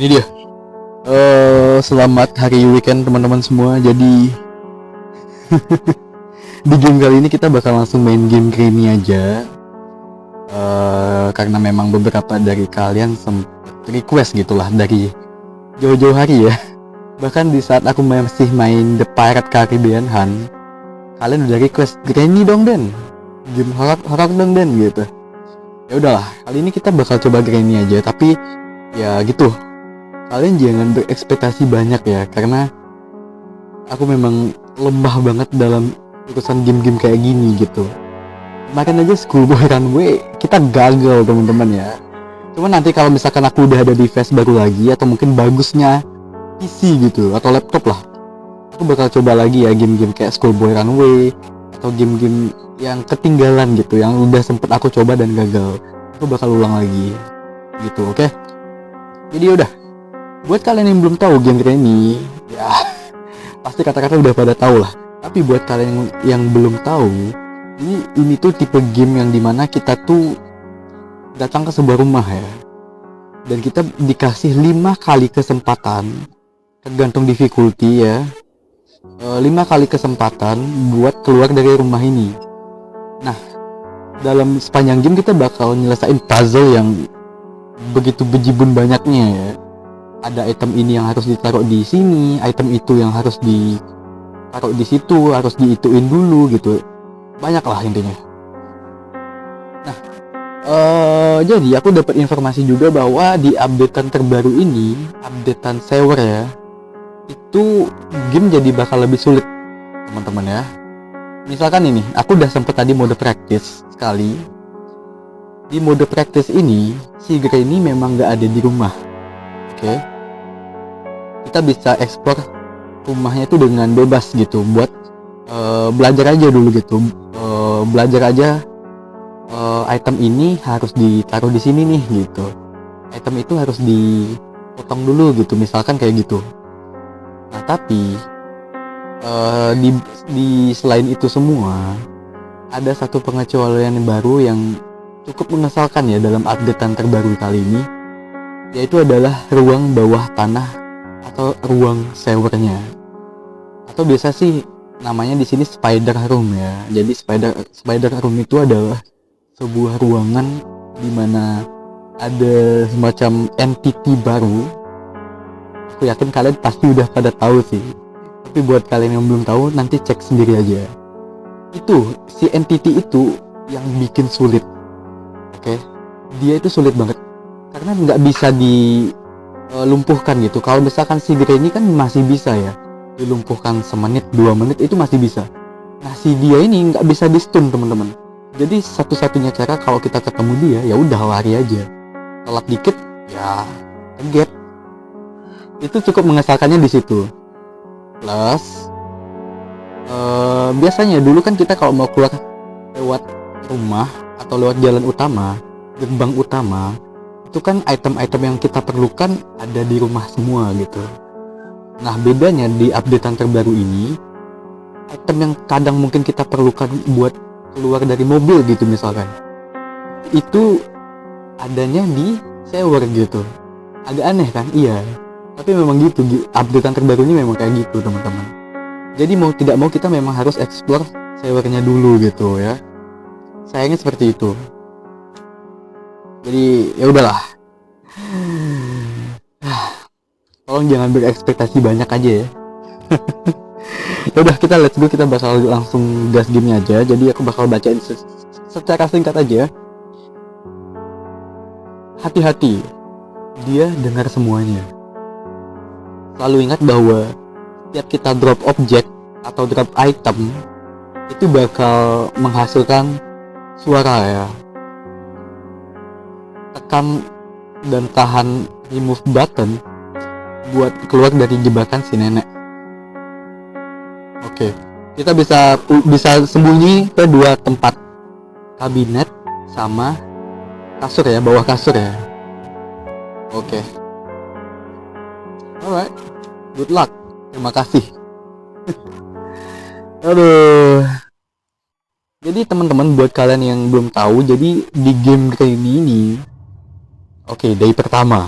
Ini dia. Selamat hari weekend teman-teman semua. Jadi di game kali ini kita bakal langsung main game Granny aja. Karena memang beberapa dari kalian sempat request gitulah dari jauh-jauh hari ya. Bahkan di saat aku masih main The Pirate Caribbean Hunt, kalian udah request Granny dong Den, game horor dong Den gitu. Ya udahlah, kali ini kita bakal coba Granny aja. Tapi ya gitu, kalian jangan berekspektasi banyak ya, karena aku memang lemah banget dalam urusan game-game kayak gini gitu. Kemarin aja Schoolboy Runway kita gagal teman-teman ya. Cuman nanti kalau misalkan aku udah ada device baru lagi, atau mungkin bagusnya PC gitu atau laptop lah, aku bakal coba lagi ya game-game kayak Schoolboy Runway atau game-game yang ketinggalan gitu, yang udah sempet aku coba dan gagal. Aku bakal ulang lagi gitu, oke? Jadi udah, buat kalian yang belum tahu game Granny, ya pasti kata-kata udah pada tahu lah. Tapi buat kalian yang belum tahu, ini tuh tipe game yang dimana kita tuh datang ke sebuah rumah ya, dan kita dikasih 5 kali kesempatan, tergantung difficulty ya, 5 kali kesempatan buat keluar dari rumah ini. Nah, dalam sepanjang game kita bakal nyelesain puzzle yang begitu bejibun banyaknya ya. Ada item ini yang harus ditaruh di sini, item itu yang harus ditaruh di situ, harus diituin dulu gitu. Banyak lah intinya. Nah, jadi aku dapat informasi juga bahwa di updatean terbaru ini, updatean sewer ya, itu game jadi bakal lebih sulit teman-teman ya. Misalkan ini, aku udah sempet tadi mode practice sekali. Di mode practice ini, si Granny memang nggak ada di rumah. Oke. Kita bisa explore rumahnya itu dengan bebas gitu, buat belajar aja dulu gitu. Belajar aja item ini harus ditaruh di sini nih gitu. Item itu harus dipotong dulu gitu, misalkan kayak gitu. Nah, tapi di selain itu semua, ada satu pengecualian baru yang cukup mengesalkan ya dalam updatean terbaru kali ini, yaitu adalah ruang bawah tanah atau ruang sewernya, atau biasa sih namanya di sini spider room ya. Jadi spider room itu adalah sebuah ruangan di mana ada semacam entity baru. Aku yakin kalian pasti udah pada tahu sih, tapi buat kalian yang belum tahu, nanti cek sendiri aja. Itu si entity itu yang bikin sulit. Oke, dia itu sulit banget karena nggak bisa dilumpuhkan gitu. Kalau misalkan si Granny kan masih bisa ya dilumpuhkan semenit 2 menit, itu masih bisa. Nah, si dia ini nggak bisa di stun teman-teman. Jadi satu-satunya cara kalau kita ketemu dia, ya udah lari aja. Telat dikit ya kaget. Itu cukup mengesalkannya di situ. Plus biasanya dulu kan kita kalau mau keluar lewat rumah atau lewat jalan utama, gerbang utama, itu kan item-item yang kita perlukan ada di rumah semua gitu. Nah, bedanya di updatean terbaru ini, item yang kadang mungkin kita perlukan buat keluar dari mobil gitu misalkan, itu adanya di sewer gitu. Agak aneh kan? Iya, tapi memang gitu, updatean terbaru ini memang kayak gitu teman-teman. Jadi mau tidak mau kita memang harus explore sewernya dulu gitu ya. Sayangnya seperti itu. Jadi ya udahlah. Tolong jangan berekspektasi banyak aja ya. Ya udah, kita let's go, kita bakal langsung gas gamenya aja. Jadi aku bakal bacain secara singkat aja. Hati-hati, dia dengar semuanya. Selalu ingat bahwa setiap kita drop objek atau drop item, itu bakal menghasilkan suara ya. Tekan dan tahan remove button buat keluar dari jebakan si nenek. Oke, kita bisa sembunyi ke 2 tempat, kabinet sama kasur ya, bawah kasur ya. Oke. Alright, good luck. Terima kasih. Aduh. Jadi teman-teman, buat kalian yang belum tahu, jadi di game Granny ini, oke, day pertama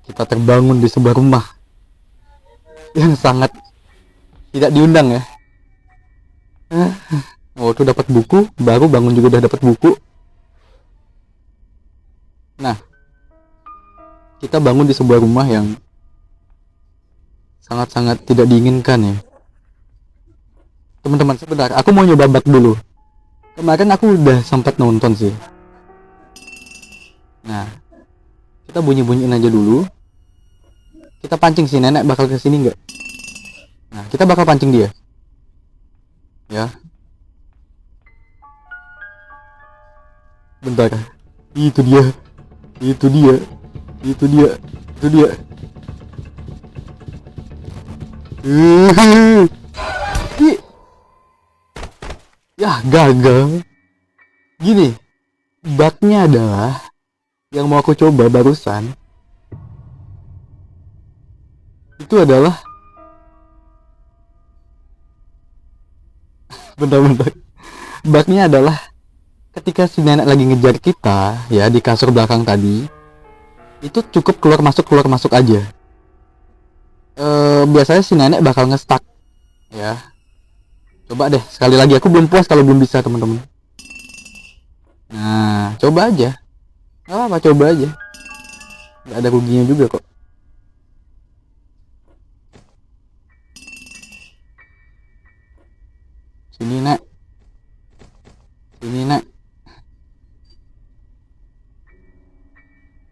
kita terbangun di sebuah rumah yang sangat tidak diundang ya. Oh, tuh dapat buku, baru bangun juga udah dapat buku. Nah, kita bangun di sebuah rumah yang sangat-sangat tidak diinginkan ya. Teman-teman, sebentar, aku mau nyoba bug dulu. Kemarin aku udah sempat nonton sih. Nah, kita bunyi-bunyiin aja dulu. Kita pancing si nenek bakal kesini nggak? Nah, kita bakal pancing dia. Ya. Bentar. Itu dia. Itu dia. Itu dia. Itu dia. Ya, gagal. Gini. Bugnya adalah yang mau aku coba barusan itu adalah bentar-bentar. Bugnya adalah ketika si nenek lagi ngejar kita ya di kasur belakang tadi, itu cukup keluar masuk aja. Biasanya si nenek bakal nge-stuck ya. Coba deh sekali lagi, aku belum puas kalau belum bisa teman-teman. Nah, coba aja. Gak apa-apa, coba aja. Gak ada ruginya juga kok. Sini nek. Sini nek.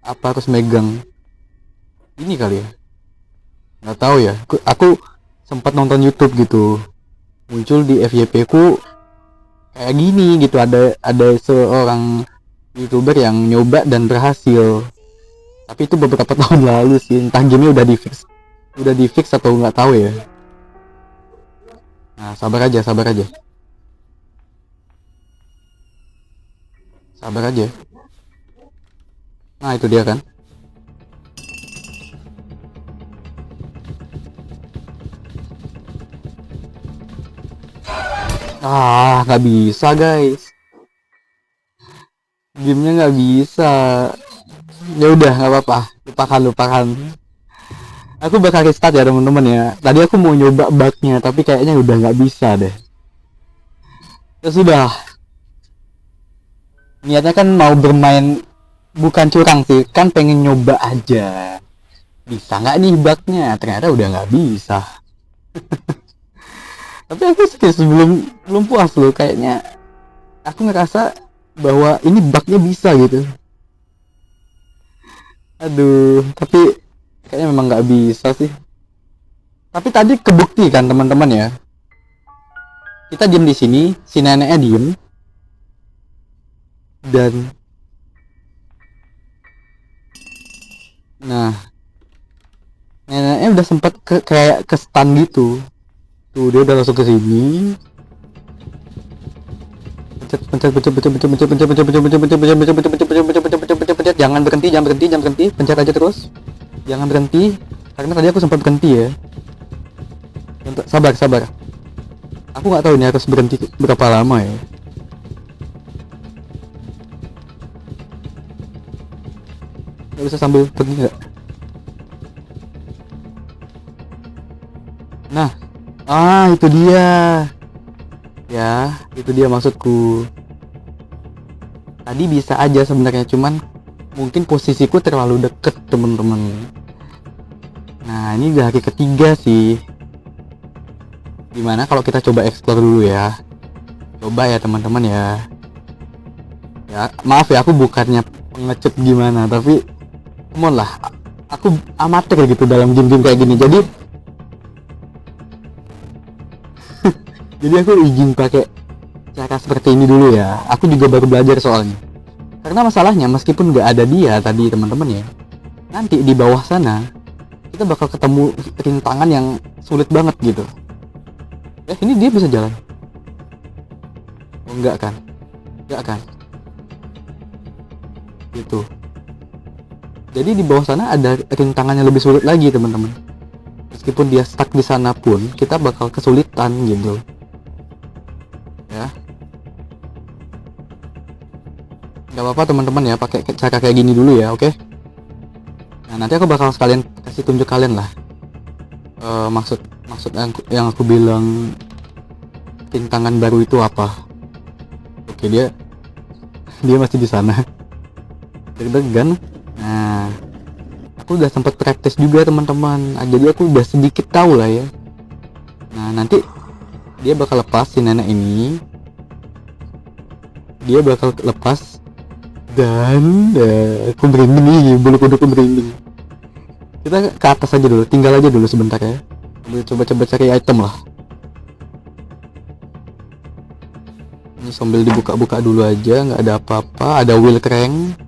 Apa harus megang ini kali ya? Nggak tahu ya. Aku sempat nonton YouTube gitu. Muncul di FYP ku kayak gini gitu, ada seorang YouTuber yang nyoba dan berhasil. Tapi itu beberapa tahun lalu sih. Entah game udah di fix atau nggak tahu ya. Nah, sabar aja. Sabar aja. Nah, itu dia kan. Nggak bisa guys. Gamenya nggak bisa. Ya udah, nggak apa-apa. Lupakan. Aku bakal restart ya teman-teman ya. Tadi aku mau nyoba bugnya, tapi kayaknya udah nggak bisa deh. Ya sudah. Niatnya kan mau bermain, bukan curang sih, kan pengen nyoba aja. Bisa nggak nih bugnya? Ternyata udah nggak bisa. Tapi aku belum puas loh, kayaknya aku ngerasa bahwa ini bugnya bisa gitu. Aduh, tapi kayaknya memang nggak bisa sih. Tapi tadi kebukti kan teman-teman ya. Kita diem di sini, si neneknya diem, dan nah neneknya udah sempat kayak ke stun gitu. Tuh dia udah langsung ke sini. Pencet. Jangan berhenti. Pencet aja terus. Jangan berhenti. Karena tadi aku sempat berhenti ya. Sabar. Aku nggak tahu ini harus berhenti berapa lama ya. Nggak bisa sambil berhenti nggak? Nah, itu dia. Ya, itu dia maksudku. Tadi bisa aja sebenarnya, cuman mungkin posisiku terlalu deket temen-temen. Nah, ini udah hari ketiga sih. Gimana kalau kita coba explore dulu ya? Coba ya teman-teman ya. Ya, maaf ya, aku bukannya pengecut gimana, tapi come on lah. Aku amatir gitu dalam game-game kayak gini. Jadi aku izin pakai cara seperti ini dulu ya. Aku juga baru belajar soalnya. Karena masalahnya meskipun nggak ada dia tadi teman-teman ya, nanti di bawah sana kita bakal ketemu rintangan yang sulit banget gitu. Ini dia bisa jalan? Oh enggak kan? Gitu. Jadi di bawah sana ada rintangan yang lebih sulit lagi teman-teman. Meskipun dia stuck di sana pun kita bakal kesulitan gitu. Ya, nggak apa-apa teman-teman ya, pakai cara kayak gini dulu ya, oke? Nah, nanti aku bakal sekalian kasih tunjuk kalian lah. Maksud yang aku bilang rintangan baru itu apa. Oke, dia masih di sana. Deg-degan. Nah, aku udah sempat praktis juga teman-teman. Jadi aku udah sedikit tahu lah ya. Nah, nanti dia bakal lepas si nenek ini. Dia bakal lepas dan aku merinding nih, bulu kuduku merinding. Kita ke atas aja dulu, tinggal aja dulu sebentar ya. Coba cari item lah. Ini sambil dibuka-buka dulu aja, nggak ada apa-apa. Ada wheel crank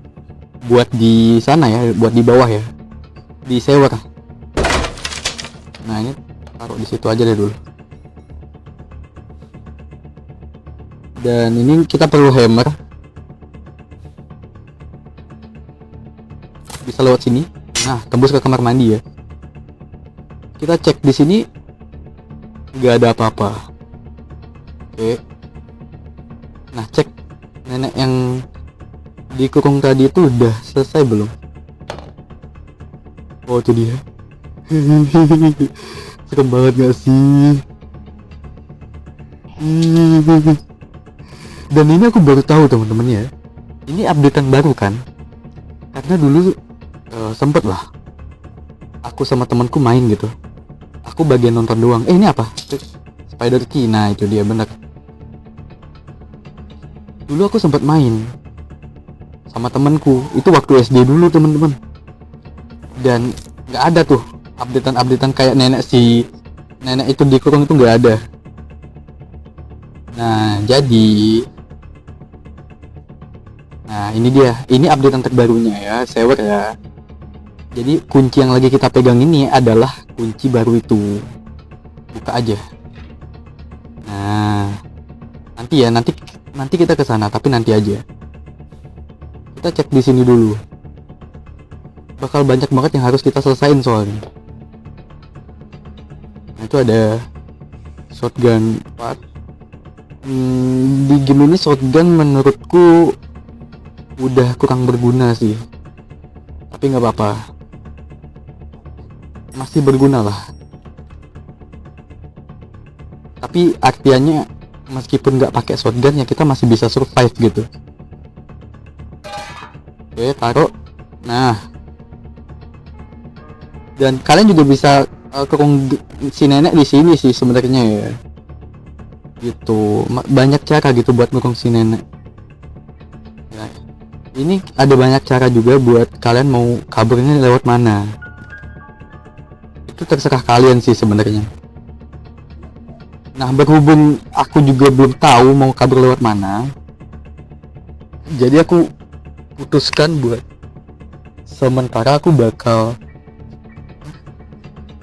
buat di sana ya, buat di bawah ya, di sewer. Nah, ini taruh di situ aja deh dulu. Dan ini kita perlu hammer. Bisa lewat sini. Nah, tembus ke kamar mandi ya. Kita cek di sini, nggak ada apa-apa. Oke. Nah, cek nenek yang dikurung tadi itu udah selesai belum? Oh, itu dia. Serem banget gak sih? Dan ini aku baru tahu teman-teman ya. Ini updatean baru kan? Karena dulu sempet lah aku sama temanku main gitu. Aku bagian nonton doang. Ini apa? Spider Key. Nah, itu dia bener. Dulu aku sempat main sama temanku. Itu waktu SD dulu teman-teman. Dan nggak ada tuh updatean kayak nenek itu dikurung itu nggak ada. Nah, ini dia. Ini updatean terbarunya ya, sewer ya. Jadi kunci yang lagi kita pegang ini adalah kunci baru itu. Buka aja. Nah, nanti kita ke sana, tapi nanti aja. Kita cek di sini dulu. Bakal banyak banget yang harus kita selesain soalnya. Nah, itu ada shotgun part. Di game ini shotgun menurutku udah kurang berguna sih, tapi nggak apa-apa, masih berguna lah. Tapi artinya meskipun nggak pakai shotgun ya kita masih bisa survive gitu. Oke, taruh. Nah, dan kalian juga bisa kurung si nenek di sini sih sebenarnya ya. Gitu, banyak cara gitu buat ngurung si nenek. Nah, ini ada banyak cara juga buat kalian mau kaburnya lewat mana. Itu terserah kalian sih sebenarnya. Nah, berhubung aku juga belum tahu mau kabur lewat mana, jadi aku putuskan buat sementara aku bakal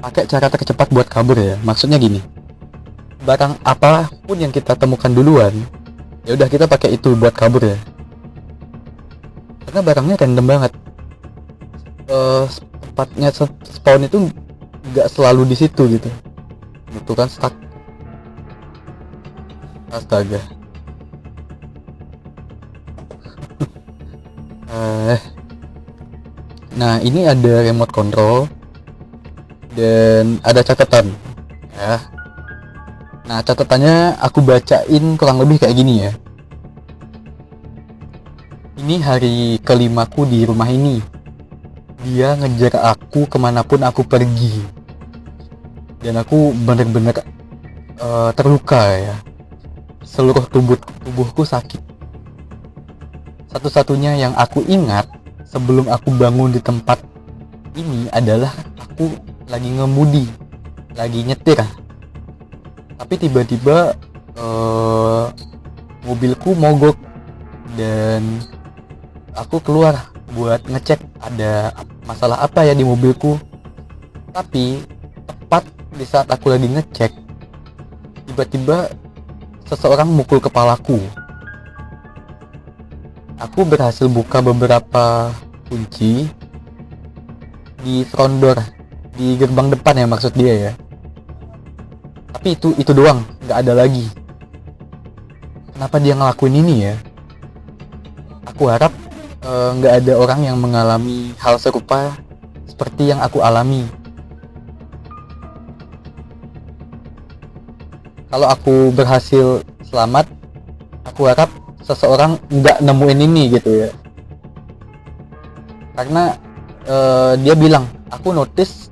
pakai cara tercepat buat kabur ya. Maksudnya gini, barang apapun yang kita temukan duluan, ya udah kita pakai itu buat kabur ya. Karena barangnya random banget. Tempatnya spawn itu nggak selalu di situ gitu. Itu kan stuck. Astaga. Nah, ini ada remote control dan ada catatan ya. Nah, catatannya aku bacain kurang lebih kayak gini ya. Ini hari kelimaku di rumah ini. Dia ngejar aku kemanapun aku pergi. Dan aku bener-bener terluka ya. Seluruh tubuhku sakit. Satu-satunya yang aku ingat sebelum aku bangun di tempat ini adalah aku lagi ngemudi, lagi nyetir. Tapi tiba-tiba mobilku mogok dan aku keluar buat ngecek ada masalah apa ya di mobilku. Tapi tepat di saat aku lagi ngecek, tiba-tiba seseorang mukul kepalaku. Aku berhasil buka beberapa kunci di front door, di gerbang depan ya maksud dia ya. Tapi itu doang, nggak ada lagi. Kenapa dia ngelakuin ini ya? Aku harap nggak ada orang yang mengalami hal serupa seperti yang aku alami. Kalau aku berhasil selamat, aku harap seseorang nggak nemuin ini gitu ya. Karena dia bilang, aku notice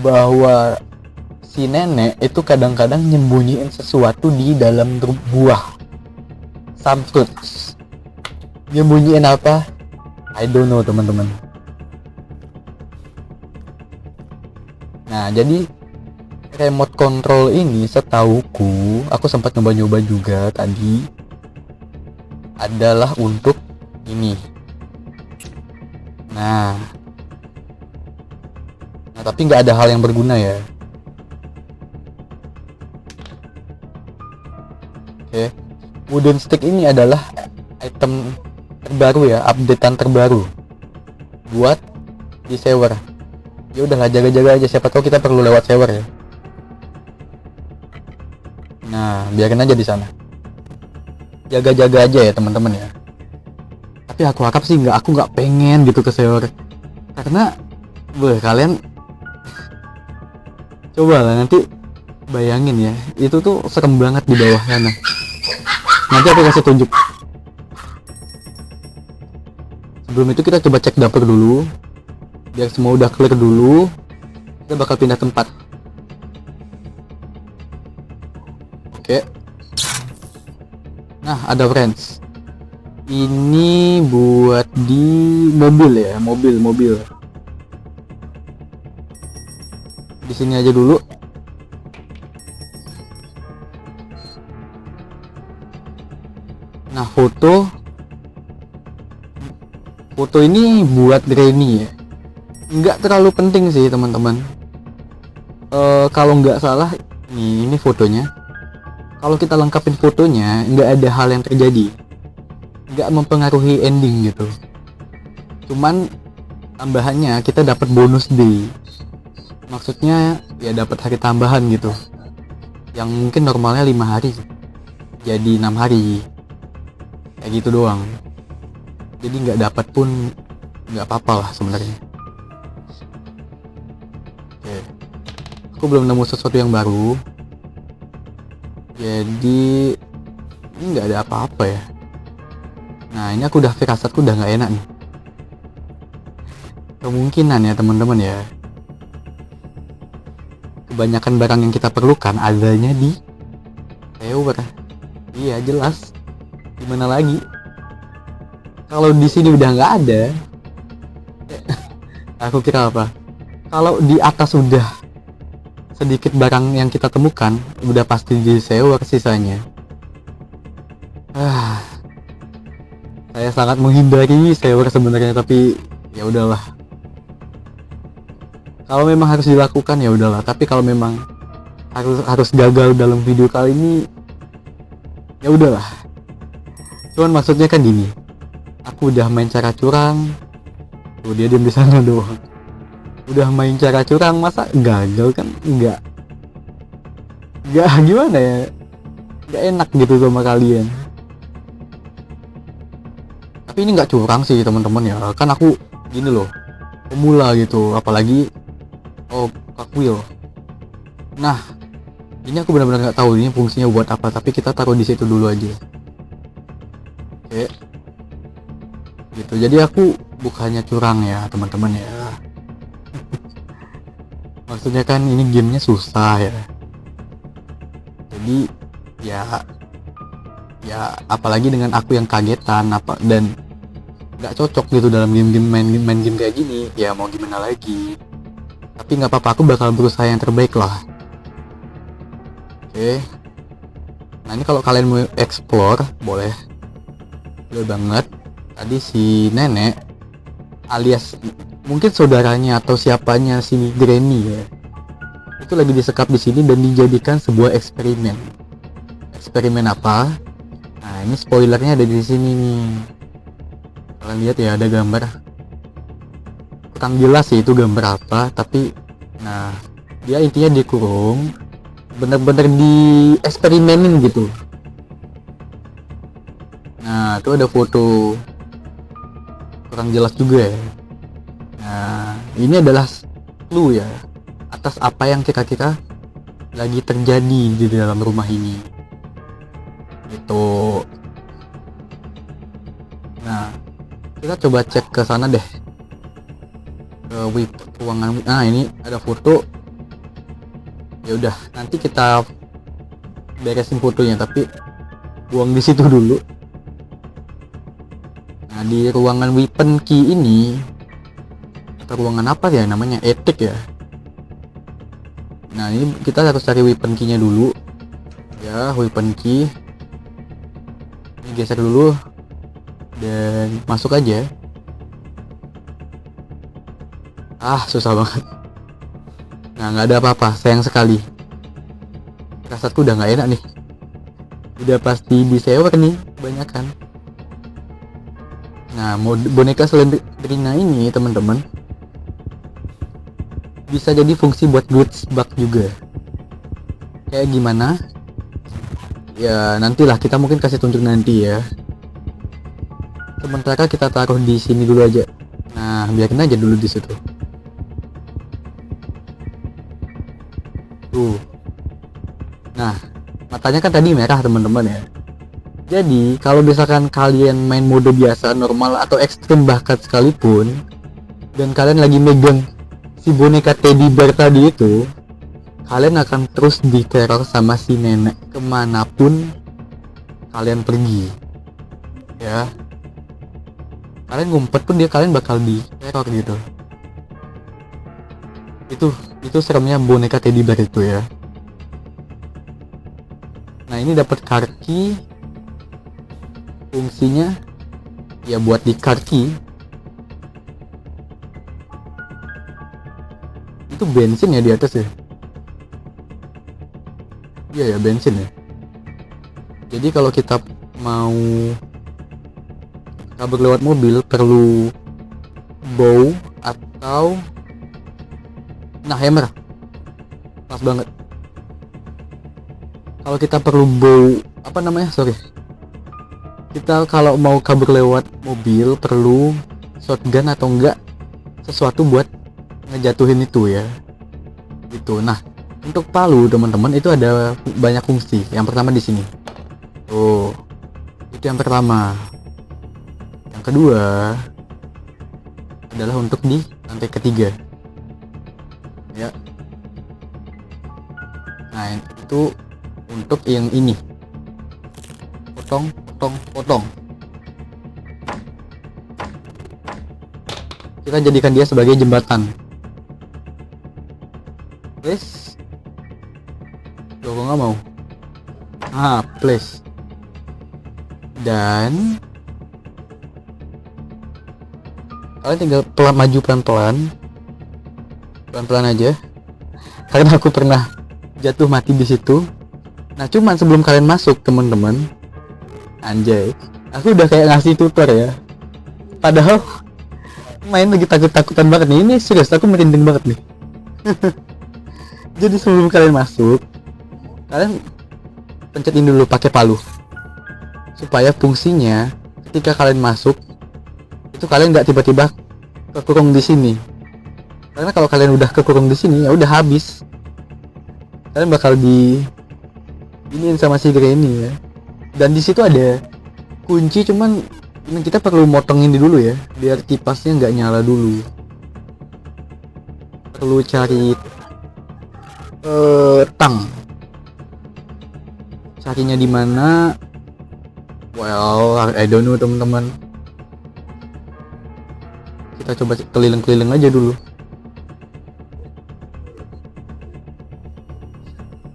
bahwa si nenek itu kadang-kadang nyembunyiin sesuatu di dalam buah, some fruits. Nyembunyiin apa? I don't know teman-teman. Nah, jadi remote control ini setauku, aku sempat nyoba-nyoba juga tadi, adalah untuk ini. Nah tapi nggak ada hal yang berguna ya. Oke, wooden stick ini adalah item terbaru ya, updatean terbaru buat di sewer. Ya udahlah, jaga-jaga aja, siapa tahu kita perlu lewat sewer ya. Nah, biarin aja di sana. Jaga-jaga aja ya teman-teman ya. Tapi aku harap sih aku nggak pengen gitu ke sewer. Karena kalian coba lah nanti bayangin ya, itu tuh serem banget di bawah sana. Nanti aku kasih tunjuk. Sebelum itu kita coba cek dapur dulu, biar semua udah clear dulu. Kita bakal pindah tempat. Oke. Nah, ada friends. Ini buat di mobil ya, mobil. Di sini aja dulu. Nah, foto ini buat Granny ya. Nggak terlalu penting sih teman-teman. Kalau nggak salah, ini fotonya. Kalau kita lengkapin fotonya, nggak ada hal yang terjadi, nggak mempengaruhi ending gitu. Cuman tambahannya kita dapat bonus day. Maksudnya ya dapat hari tambahan gitu, yang mungkin normalnya 5 hari jadi 6 hari, kayak gitu doang. Jadi nggak dapat pun nggak apa-apa lah sebenarnya. Oke, aku belum nemu sesuatu yang baru, jadi ini nggak ada apa-apa ya. Nah, ini aku udah firasatku udah nggak enak nih. Kemungkinan ya teman-teman ya, kebanyakan barang yang kita perlukan adanya di sewer. Iya jelas, gimana lagi? Kalau di sini udah nggak ada, aku kira apa? Kalau di atas udah sedikit barang yang kita temukan, udah pasti di sewer sisanya. Saya sangat menghindari sewer sebenarnya, tapi ya udahlah. Kalau memang harus dilakukan ya udahlah, tapi kalau memang harus gagal dalam video kali ini, ya udahlah. Cuman maksudnya kan gini, aku udah main cara curang, tuh dia diam di sana doang. Udah main cara curang, masa gagal kan? Enggak gimana ya, nggak enak gitu sama kalian. Tapi ini nggak curang sih teman-teman ya, kan aku gini loh, pemula gitu, apalagi kakwil. Nah, ini aku benar-benar nggak tahu ini fungsinya buat apa, tapi kita taruh di situ dulu aja. Oke, gitu. Jadi aku bukannya curang ya teman-teman ya. Maksudnya kan ini gamenya susah ya. Jadi ya apalagi dengan aku yang kagetan dan nggak cocok gitu dalam main game kayak gini, ya mau gimana lagi. Tapi nggak apa-apa, aku bakal berusaha yang terbaik lah. Oke. Nah, ini kalau kalian mau explore boleh banget. Tadi si nenek alias mungkin saudaranya atau siapanya si Granny ya, itu lagi disekap di sini dan dijadikan sebuah eksperimen. Eksperimen apa? Nah, ini spoilernya ada di sini nih. Kalian lihat ya, ada gambar. Kurang jelas sih itu gambar apa, tapi nah, dia intinya dikurung, bener-bener di eksperimenin gitu. Nah, itu ada foto, kurang jelas juga ya. Nah, ini adalah clue ya atas apa yang kira-kira lagi terjadi di dalam rumah ini. Itu. Nah, kita coba cek ke sana deh. Ke ruangan. Nah, ini ada foto. Ya udah, nanti kita beresin fotonya, tapi buang di situ dulu. Nah, di ruangan weapon key ini, atau ruangan apa ya namanya, etik ya. Nah, ini kita harus cari weapon key-nya dulu. Ya, weapon key. Ini geser dulu dan masuk aja. Susah banget. Nah, nggak ada apa-apa, sayang sekali. Rasaku udah nggak enak nih. Udah pasti disewa nih, kebanyakan. Nah, boneka Slendrina ini teman-teman bisa jadi fungsi buat glitch bug juga. Kayak gimana? Ya nantilah, kita mungkin kasih tunjuk nanti ya. Sementara kita taruh di sini dulu aja. Nah, biarin aja dulu di situ. Tuh. Nah, matanya kan tadi merah teman-teman ya. Jadi kalau misalkan kalian main mode biasa, normal atau ekstrim bahkan sekalipun, dan kalian lagi megang si boneka teddy bear tadi itu, kalian akan terus diteror sama si nenek kemanapun kalian pergi ya. Kalian ngumpet pun kalian bakal diteror gitu. Itu seremnya boneka teddy bear itu ya. Nah, ini dapat car key, fungsinya ya buat di car key. Itu bensin ya di atas ya. Iya ya, bensin ya. Jadi kalau kita mau kabur lewat mobil perlu bow atau hammer. Pas banget. Kalau kita perlu bow, kita kalau mau kabur lewat mobil perlu shotgun atau enggak sesuatu buat ngejatuhin itu ya. Gitu. Nah, untuk palu teman-teman itu ada banyak fungsi. Yang pertama di sini. Tuh. Itu yang pertama. Yang kedua adalah untuk di lantai ketiga. Ya. Nah, itu untuk yang ini. Potong. Kita jadikan dia sebagai jembatan. Please. Loh, kok nggak mau? Please. Dan kalian tinggal maju pelan-pelan aja. Karena aku pernah jatuh mati di situ. Nah, cuman sebelum kalian masuk teman-teman, anjay, aku udah kayak ngasih tutor ya. Padahal main lagi takut-takutan banget nih. Ini serius, aku merinding banget nih. Jadi sebelum kalian masuk, kalian pencetin dulu pakai palu supaya fungsinya ketika kalian masuk itu kalian nggak tiba-tiba kekurung di sini. Karena kalau kalian udah kekurung di sini ya udah habis. Kalian bakal iniin sama si Granny ya. Dan di situ ada kunci, cuman kita perlu motongin dulu ya biar kipasnya nggak nyala dulu. Perlu cari tang. Carinya di mana? Well, I don't know teman-teman. Kita coba keliling-keliling aja dulu.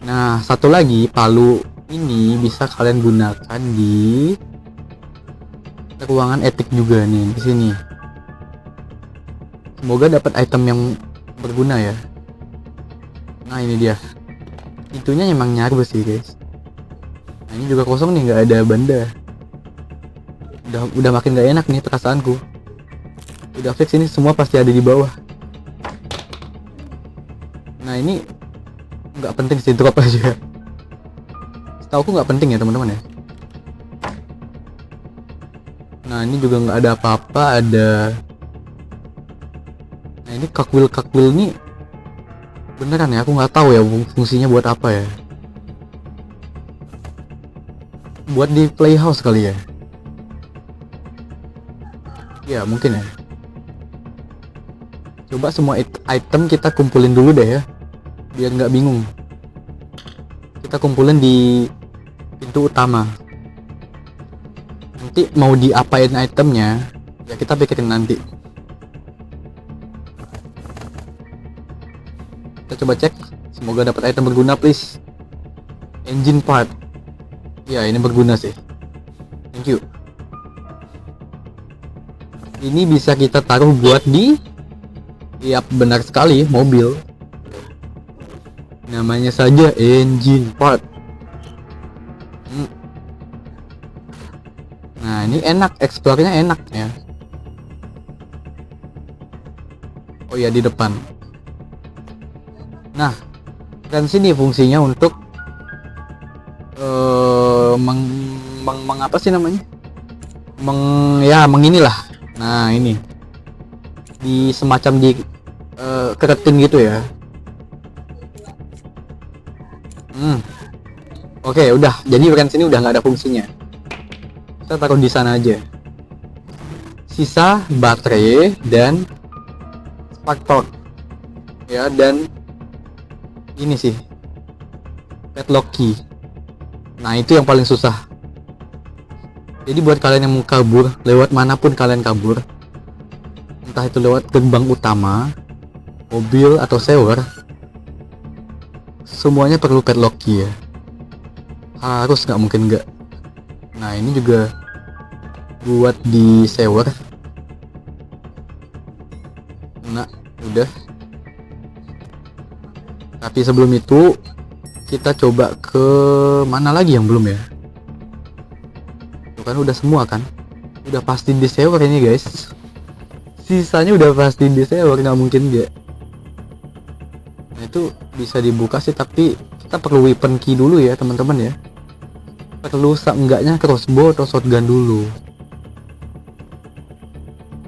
Nah, satu lagi, palu ini bisa kalian gunakan di ruangan etik juga nih, di sini. Semoga dapat item yang berguna ya. Nah, ini dia. Itunya emang nyarbes sih guys. Nah, ini juga kosong nih, nggak ada benda. Udah makin nggak enak nih perasaanku. Udah fix ini semua pasti ada di bawah. Nah, ini nggak penting sih, drop aja. Setauku nggak penting ya teman-teman ya. Nah, ini juga nggak ada apa-apa. Nah, ini kakwil ini beneran ya, aku nggak tahu ya fungsinya buat apa ya. Buat di playhouse kali ya. Ya mungkin ya. Coba semua item kita kumpulin dulu deh ya, biar nggak bingung. Kita kumpulin di pintu utama. Nanti mau diapain itemnya ya kita pikirin nanti. Kita coba cek, semoga dapat item berguna please. Engine part. Ya ini berguna sih. Thank you. Ini bisa kita taruh buat di, ya benar sekali, mobil. Namanya saja engine part. Nah ini enak, explore-nya enak ya. Oh ya di depan. Nah dan sini fungsinya untuk apa sih namanya? Menginilah. Nah ini di semacam di keretin gitu ya. Oke, udah. Jadi brand sini udah nggak ada fungsinya. Kita taruh di sana aja. Sisa baterai dan spark plug. Ya, dan ini sih padlock key. Nah, itu yang paling susah. Jadi buat kalian yang mau kabur, lewat manapun kalian kabur, entah itu lewat gerbang utama, mobil atau sewer, semuanya perlu padlock key ya. Harus, nggak mungkin nggak. Nah ini juga buat di sewer. Nah udah. Tapi sebelum itu kita coba ke mana lagi yang belum ya? Tuh kan udah semua kan? Udah pasti di sewer ini guys. Sisanya udah pasti di sewer, nggak mungkin nggak. Nah itu bisa dibuka sih, tapi kita perlu weapon key dulu ya teman-teman ya. Perlu seenggaknya crossbow atau shotgun dulu.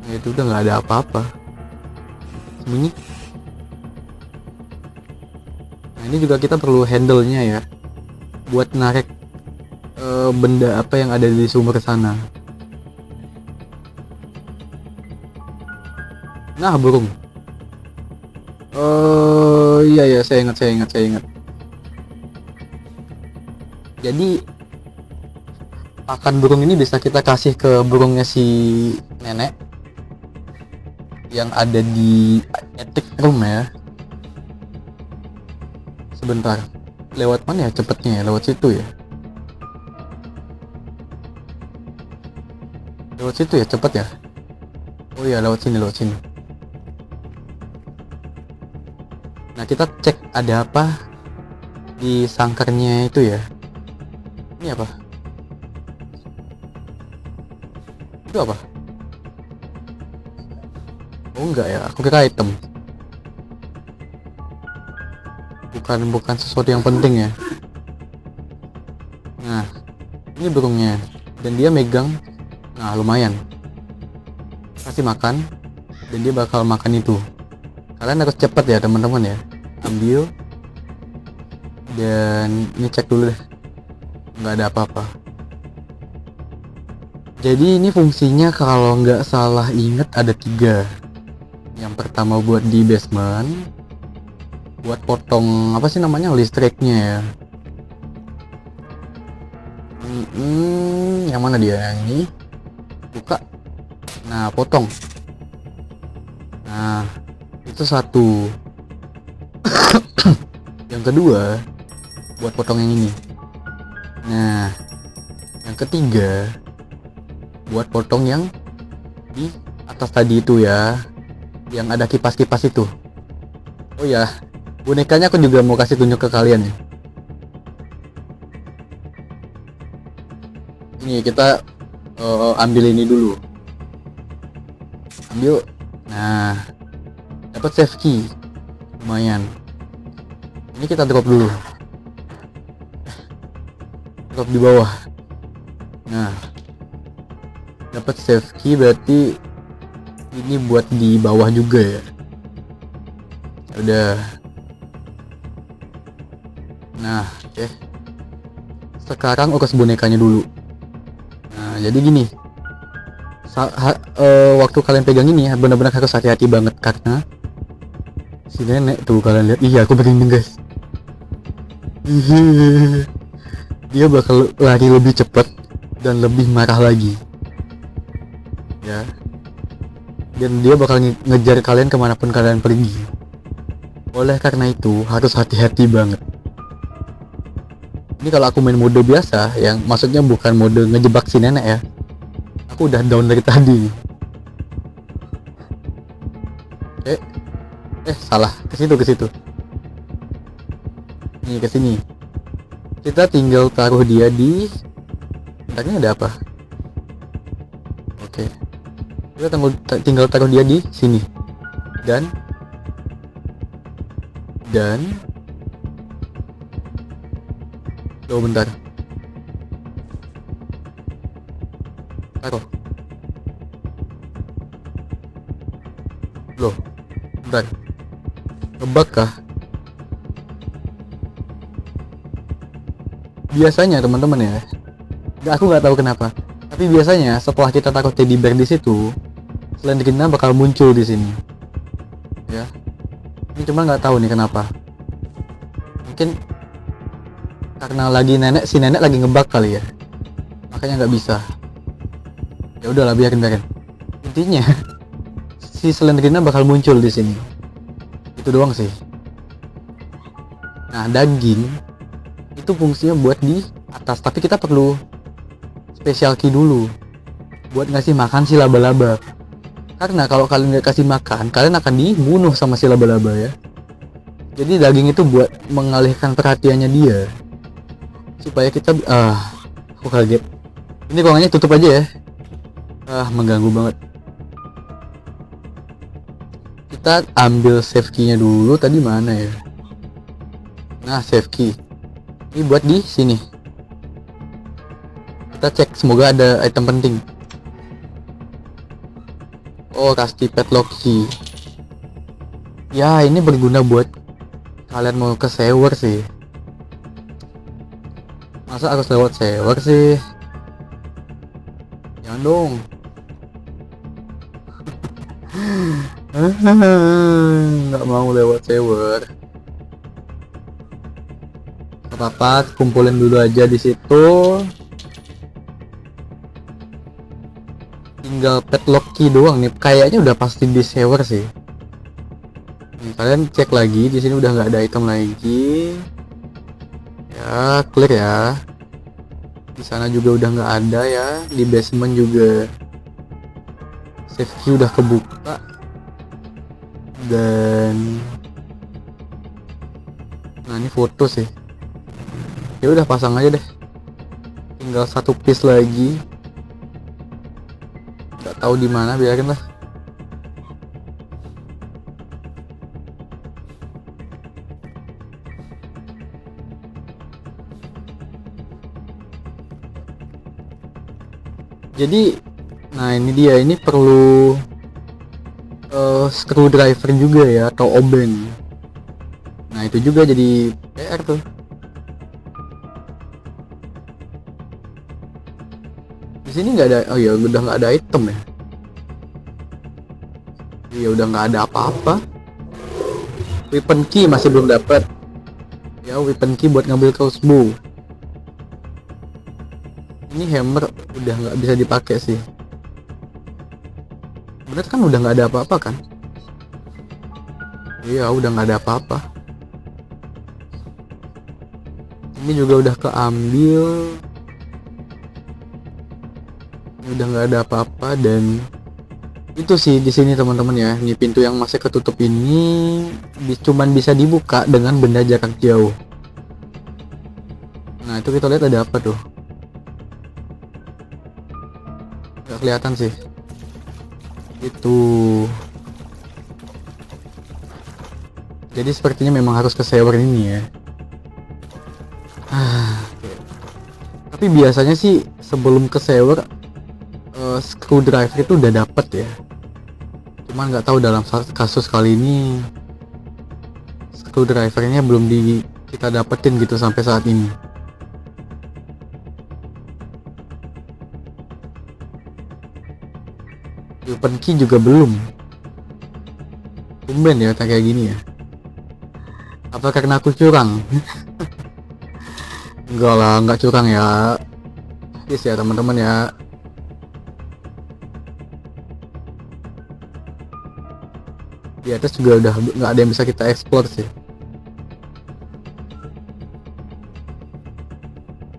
Nah itu udah nggak ada apa-apa. Sembunyi. Nah ini juga kita perlu handle-nya ya, buat narik benda apa yang ada di sumber sana. Nah burung. Iya saya ingat. Jadi pakan burung ini bisa kita kasih ke burungnya si nenek yang ada di attic room ya. Sebentar, lewat mana ya cepetnya ya? Lewat situ ya? Lewat situ ya cepet ya? Oh iya lewat sini. Nah kita cek ada apa di sangkarnya itu ya. Ini apa? Itu apa? Oh enggak ya, aku kira item. Bukan sesuatu yang penting ya. Nah ini burungnya, dan dia megang. Nah lumayan, kasih makan, dan dia bakal makan itu. Kalian harus cepat ya teman-teman ya. Ambil, dan ini cek dulu deh, nggak ada apa-apa. Jadi ini fungsinya kalau nggak salah inget ada 3. Yang pertama buat di basement, buat potong apa sih namanya, listriknya ya. Yang mana dia? Yang ini buka. Nah potong. Nah itu satu. Yang kedua buat potong yang ini. Nah yang ketiga buat potong yang di atas tadi itu ya, yang ada kipas-kipas itu. Oh ya, bonekanya aku juga mau kasih tunjuk ke kalian ya. Ini kita ambil ini dulu. Ambil. Nah, dapat save key. Lumayan. Ini kita drop dulu. Drop di bawah. Nah, dapat save key, berarti ini buat di bawah juga ya. Udah. Nah, oke. Sekarang urus bonekanya dulu. Nah, jadi gini. Waktu kalian pegang ini ya, benar-benar harus hati-hati banget karena si nenek tuh, kalian lihat. Iya, aku merinding guys. Dia bakal lari lebih cepat dan lebih marah lagi. Ya. Dan dia bakal ngejar kalian kemanapun kalian pergi. Oleh karena itu harus hati-hati banget. Ini kalau aku main mode biasa, yang maksudnya bukan mode ngejebak si nenek ya, aku udah down dari tadi. Salah, ke situ. Nih, ke sini. Kita tinggal taruh dia di... Bentarnya ada apa? Oke. Kita tinggal taruh dia di sini. Dan Loh, bentar. Taruh. Loh, bentar. Ngebug kah? Biasanya teman-teman ya, aku nggak tahu kenapa, tapi biasanya setelah kita taruh teddy bear di situ, Slendrina bakal muncul di sini. Ya, ini cuma nggak tahu nih kenapa. Mungkin karena si nenek lagi ngebug kali ya, makanya nggak bisa. Ya udahlah, biarin. Intinya si Slendrina bakal muncul di sini. Itu doang sih. Nah, daging itu fungsinya buat di atas, tapi kita perlu special key dulu buat ngasih makan si laba-laba. Karena kalau kalian nggak kasih makan, kalian akan dibunuh sama si laba-laba ya. Jadi daging itu buat mengalihkan perhatiannya dia, supaya kita aku kaget. Ini ruangannya tutup aja ya. Mengganggu banget. Kita ambil save key-nya dulu. Tadi mana ya? Nah, save key. Ini buat di sini. Kita cek, semoga ada item penting. Oh, Rusty Padlock key. Ya, ini berguna buat kalian mau ke sewer sih. Masa harus lewat sewer sih? Jangan dong. Nggak mau lewat sewer. Apa, kumpulin dulu aja di situ. Tinggal padlock key doang nih. Kayaknya udah pasti di sewer sih. Nih, kalian cek lagi, di sini udah nggak ada item lagi. Ya, clear ya. Di sana juga udah nggak ada ya. Di basement juga save key udah kebuka. Dan nah, ini foto sih. Ya udah, pasang aja deh. Tinggal satu piece lagi. Nggak tahu di mana, biarin lah. Jadi, nah ini dia, ini perlu screwdriver juga ya, atau oben. Nah itu juga jadi PR tuh. Di sini nggak ada. Oh ya, udah nggak ada item ya. Iya, udah nggak ada apa-apa. Weapon key masih belum dapat. Ya, weapon key buat ngambil crossbow. Ini hammer udah nggak bisa dipakai sih. Bener kan, udah nggak ada apa-apa kan? Iya, udah nggak ada apa-apa. Ini juga udah keambil. Ini udah nggak ada apa-apa. Dan itu sih di sini teman-teman ya. Ini pintu yang masih ketutup ini cuman bisa dibuka dengan benda jarak jauh. Nah itu kita lihat ada apa tuh. Nggak kelihatan sih. Itu. Jadi sepertinya memang harus ke sewer ini ya. Tapi biasanya sih sebelum ke sewer screwdriver itu udah dapet ya. Cuman nggak tahu dalam kasus kali ini screwdrivernya belum kita dapetin gitu sampai saat ini. Weapon key juga belum. Tumben ya kayak gini ya. Apa karena aku curang? Enggak lah, enggak curang ya. Yes ya teman-teman ya. Di atas juga udah nggak ada yang bisa kita explore sih.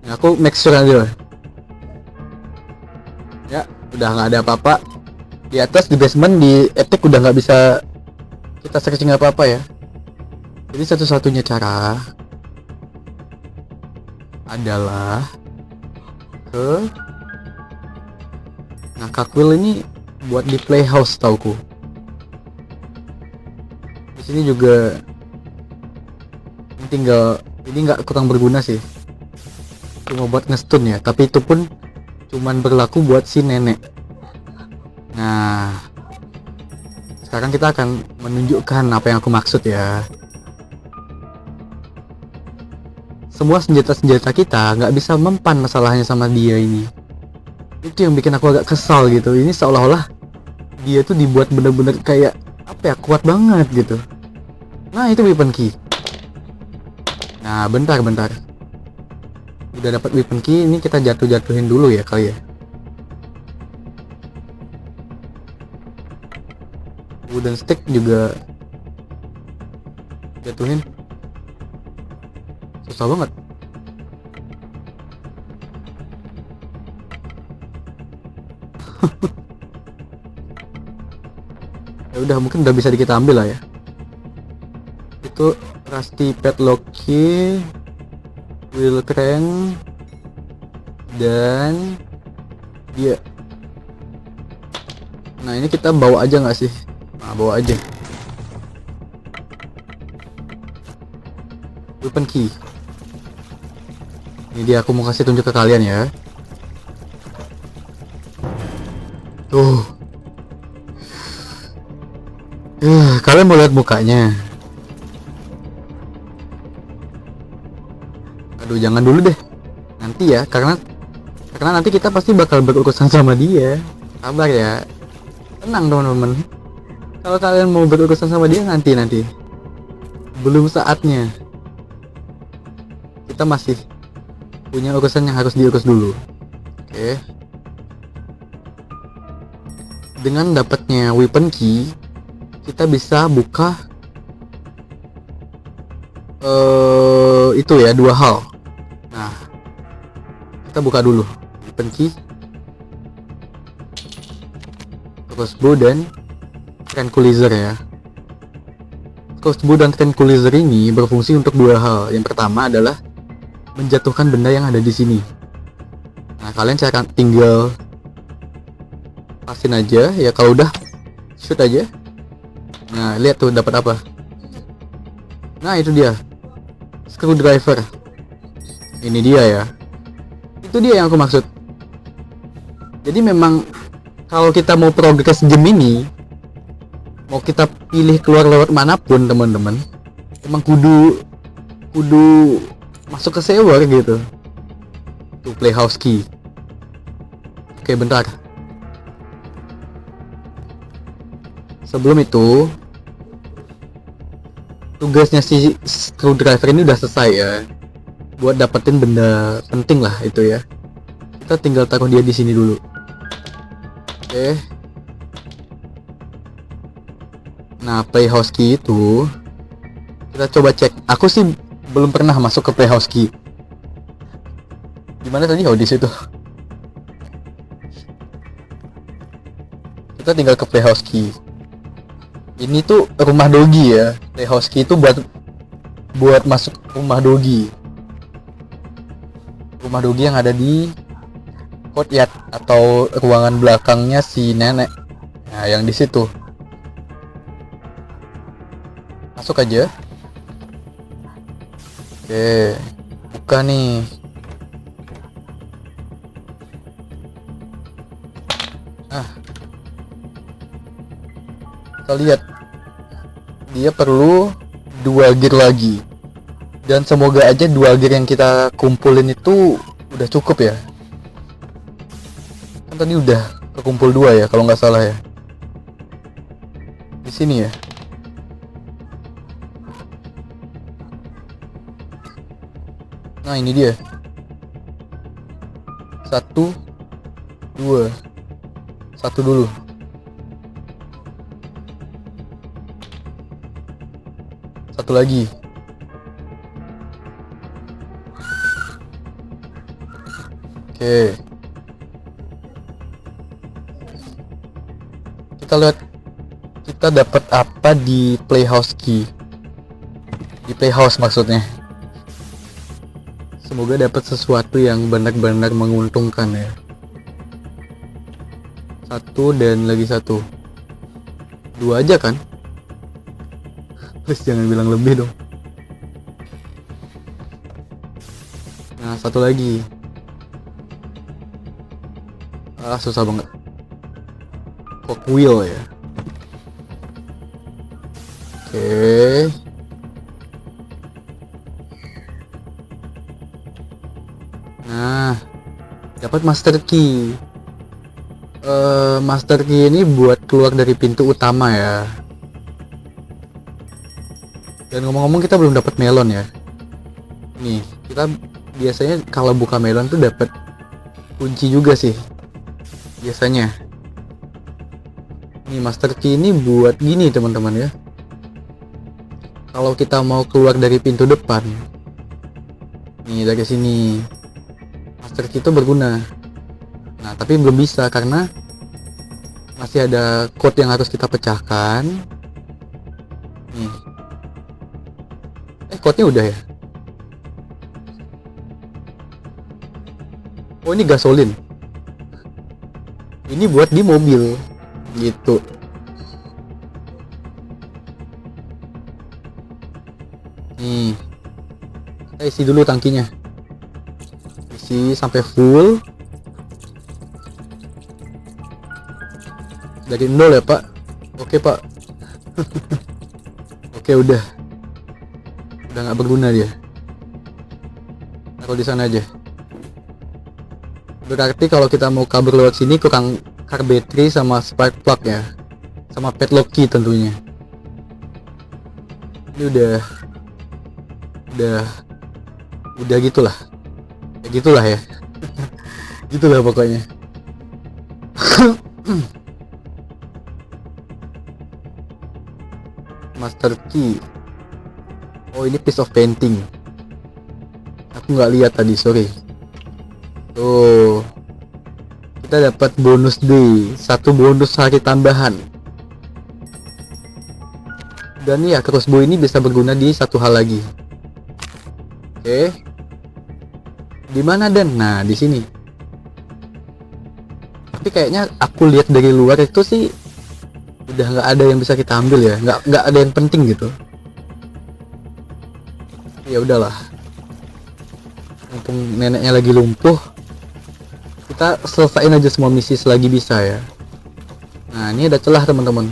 Nah, aku make sure aja. Ya, udah nggak ada apa-apa. Di atas di basement di attic udah nggak bisa kita searching apa-apa ya. Jadi satu-satunya cara adalah nah Kakwil ini buat di playhouse tauku. Di sini juga tinggal ini nggak kurang berguna sih, cuma buat ngestun ya, tapi itu pun cuman berlaku buat si nenek. Nah sekarang kita akan menunjukkan apa yang aku maksud ya. Semua senjata-senjata kita nggak bisa mempan masalahnya sama dia ini. Itu yang bikin aku agak kesal gitu. Ini seolah-olah dia tuh dibuat bener-bener kayak apa ya, kuat banget gitu. Nah itu weapon key. Nah bentar. Udah dapat weapon key, ini kita jatuhin dulu ya kali ya. Wooden stick juga jatuhin. Susah banget. Ya udah, mungkin udah bisa kita ambil lah ya. Itu rusty padlock key, wheel crank, dan dia. Nah ini kita bawa aja nggak sih? Nah bawa aja. Weapon key. Ini dia, aku mau kasih tunjuk ke kalian ya. Tuh. Kalian mau lihat mukanya? Aduh, jangan dulu deh. Nanti ya, karena nanti kita pasti bakal berurusan sama dia. Sabar ya. Tenang teman-teman. Kalau kalian mau berurusan sama dia nanti. Belum saatnya. Kita masih punya urusan yang harus diurus dulu. Oke. Dengan dapatnya weapon key, kita bisa buka itu ya, dua hal. Nah, kita buka dulu weapon key, crossbow dan tranquilizer ya. Crossbow dan tranquilizer ini berfungsi untuk dua hal. Yang pertama adalah menjatuhkan benda yang ada di sini. Nah, kalian tinggal pasin aja ya, kalau udah shoot aja. Nah, lihat tuh dapat apa. Nah, itu dia. Screwdriver. Ini dia ya. Itu dia yang aku maksud. Jadi memang kalau kita mau progres game ini, mau kita pilih keluar lewat manapun teman-teman, emang kudu masuk ke sewer gitu. Tuh playhouse key. Oke, bentar. Sebelum itu, tugasnya si screwdriver ini udah selesai ya. Buat dapetin benda penting lah itu ya. Kita tinggal taruh dia di sini dulu. Oke. Nah, playhouse key itu kita coba cek. Aku sih belum pernah masuk ke playhouse key. Gimana tadi? Oh, di situ. Kita tinggal ke playhouse key. Ini tuh rumah Dogi ya. Playhouse key itu buat masuk rumah Dogi. Rumah Dogi yang ada di courtyard atau ruangan belakangnya si nenek. Nah, yang di situ. Masuk aja. Oke, buka nih. Nah, kita lihat dia perlu 2 gear lagi. Dan semoga aja 2 gear yang kita kumpulin itu udah cukup ya. Kan tadi udah kekumpul 2 ya kalau nggak salah ya. Di sini ya. Nah ini dia. 1 2 1 dulu. Satu lagi. Oke. Kita lihat kita dapat apa di playhouse key. Di playhouse maksudnya. Semoga dapat sesuatu yang benar-benar menguntungkan ya. 1 dan lagi 1. 2 aja kan? Please jangan bilang lebih dong. Nah, 1 lagi. Susah banget. Cogwheel ya. Oke. Nah, dapat master key. Master key ini buat keluar dari pintu utama ya. Dan ngomong-ngomong kita belum dapat melon ya. Nih, kita biasanya kalau buka melon tuh dapat kunci juga sih. Biasanya. Nih master key ini buat gini teman-teman ya. Kalau kita mau keluar dari pintu depan. Nih dari sini. Master key itu berguna. Nah, tapi belum bisa karena masih ada code yang harus kita pecahkan. Nih. Code-nya udah ya? Oh, ini gasolin. Ini buat di mobil. Gitu. Nih. Kita isi dulu tangkinya. Isi sampai full. Dari 0 ya, Pak? Oke, Pak. Oke, udah nggak berguna dia. Taruh di sana aja. Berarti kalau kita mau kabur lewat sini kurang car battery sama spark plug ya, sama padlock key tentunya. Ini udah gitulah. Ya gitulah ya. Gitulah pokoknya. Master key. Oh, ini piece of painting. Aku nggak lihat tadi, sorry. Tuh, kita dapat bonus day, 1 bonus hari tambahan. Dan ya crossbow ini bisa berguna di satu hal lagi. Oke. Di mana Dan? Nah, di sini. Tapi kayaknya aku lihat dari luar itu sih udah nggak ada yang bisa kita ambil ya, nggak ada yang penting gitu. Ya udahlah. Mumpung neneknya lagi lumpuh, kita selesain aja semua misi selagi bisa ya. Nah, ini ada celah teman-teman.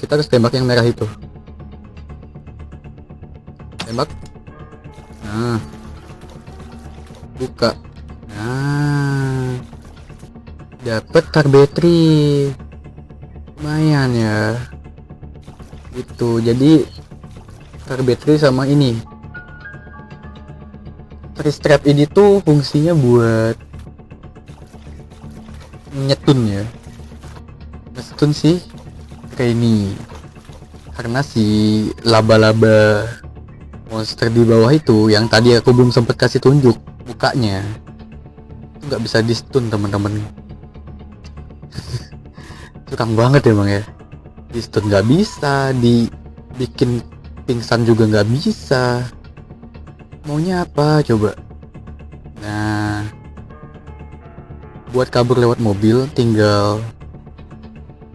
Kita harus tembak yang merah itu. Tembak. Nah, buka. Nah, dapat car battery. Lumayan ya. Itu jadi car battery sama ini. Tree strap ini tuh fungsinya buat nyetun ya. Nyetun sih kayak ini. Karena si laba-laba monster di bawah itu yang tadi aku belum sempat kasih tunjuk mukanya, itu nggak bisa di stun teman-teman. Curang banget emang ya. Di stun nggak bisa, dibikin pingsan juga nggak bisa. Maunya apa coba? Nah, buat kabur lewat mobil tinggal